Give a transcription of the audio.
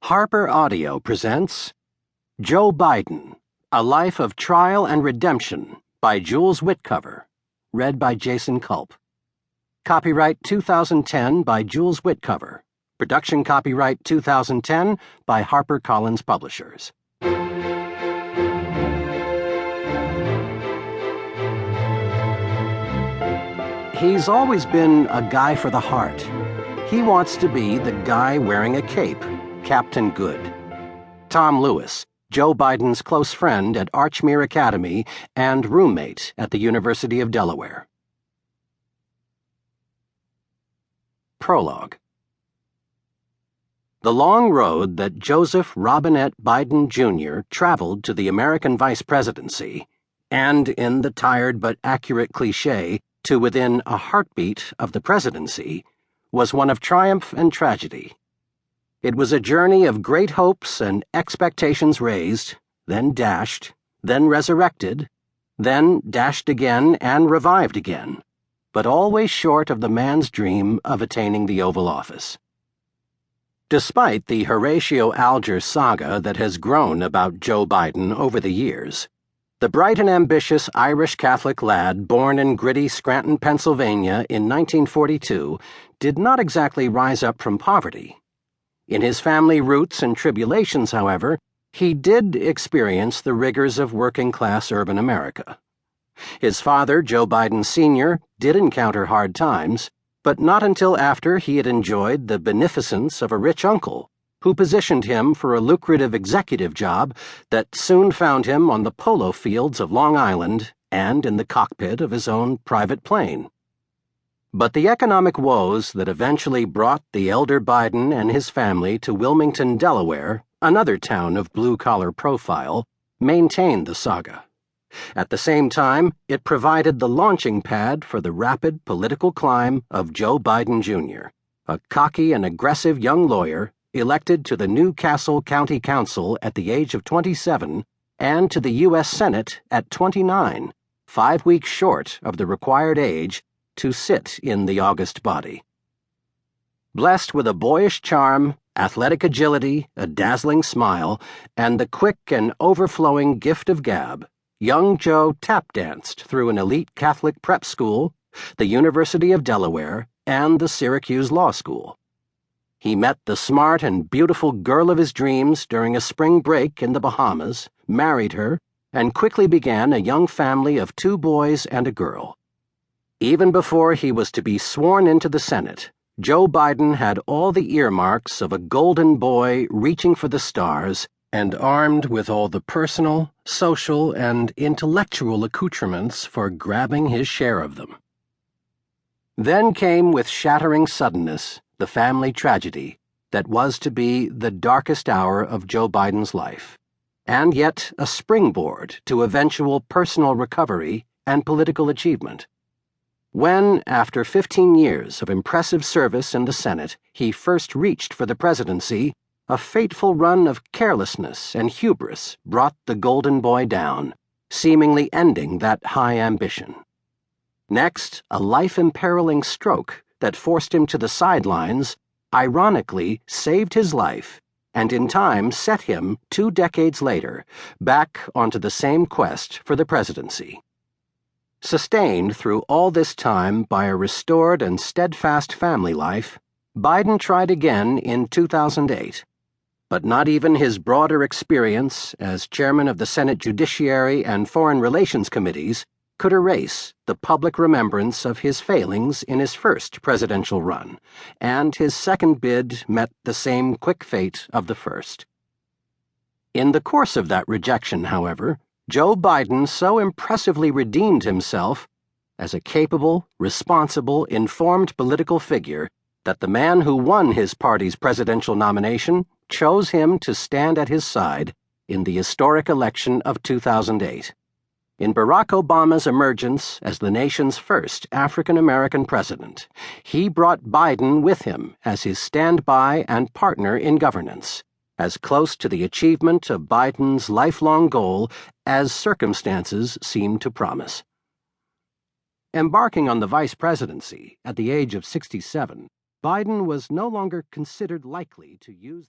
HarperAudio presents Joe Biden, A Life of Trial and Redemption by Jules Witcover, read by Jason Culp. Copyright 2010 by Jules Witcover. Production copyright 2010 by HarperCollins Publishers. He's always been a guy for the heart. He wants to be the guy wearing a cape, Captain Good. Tom Lewis, Joe Biden's close friend at Archmere Academy and roommate at the University of Delaware. Prologue. The long road that Joseph Robinette Biden Jr. traveled to the American vice presidency, and in the tired but accurate cliché, to within a heartbeat of the presidency, was one of triumph and tragedy. It was a journey of great hopes and expectations raised, then dashed, then resurrected, then dashed again and revived again, but always short of the man's dream of attaining the Oval Office. Despite the Horatio Alger saga that has grown about Joe Biden over the years, the bright and ambitious Irish Catholic lad born in gritty Scranton, Pennsylvania in 1942 did not exactly rise up from poverty. In his family roots and tribulations, however, he did experience the rigors of working-class urban America. His father, Joe Biden Sr., did encounter hard times, but not until after he had enjoyed the beneficence of a rich uncle, who positioned him for a lucrative executive job that soon found him on the polo fields of Long Island and in the cockpit of his own private plane. But the economic woes that eventually brought the elder Biden and his family to Wilmington, Delaware, another town of blue-collar profile, maintained the saga. At the same time, it provided the launching pad for the rapid political climb of Joe Biden Jr., a cocky and aggressive young lawyer elected to the New Castle County Council at the age of 27 and to the U.S. Senate at 29, 5 weeks short of the required age to sit in the august body. Blessed with a boyish charm, athletic agility, a dazzling smile, and the quick and overflowing gift of gab, young Joe tap-danced through an elite Catholic prep school, the University of Delaware, and the Syracuse Law School. He met the smart and beautiful girl of his dreams during a spring break in the Bahamas, married her, and quickly began a young family of 2 boys and a girl. Even before he was to be sworn into the Senate, Joe Biden had all the earmarks of a golden boy reaching for the stars and armed with all the personal, social, and intellectual accoutrements for grabbing his share of them. Then came with shattering suddenness the family tragedy that was to be the darkest hour of Joe Biden's life, and yet a springboard to eventual personal recovery and political achievement. When, after 15 years of impressive service in the Senate, he first reached for the presidency, a fateful run of carelessness and hubris brought the golden boy down, seemingly ending that high ambition. Next, a life-imperiling stroke that forced him to the sidelines, ironically saved his life, and in time set him, 2 decades later, back onto the same quest for the presidency. Sustained through all this time by a restored and steadfast family life, Biden tried again in 2008. But not even his broader experience as chairman of the Senate Judiciary and Foreign Relations Committees could erase the public remembrance of his failings in his first presidential run, and his second bid met the same quick fate of the first. In the course of that rejection, however, Joe Biden so impressively redeemed himself as a capable, responsible, informed political figure that the man who won his party's presidential nomination chose him to stand at his side in the historic election of 2008. In Barack Obama's emergence as the nation's first African-American president, he brought Biden with him as his standby and partner in governance, as close to the achievement of Biden's lifelong goal as circumstances seemed to promise. Embarking on the vice presidency at the age of 67, Biden was no longer considered likely to use the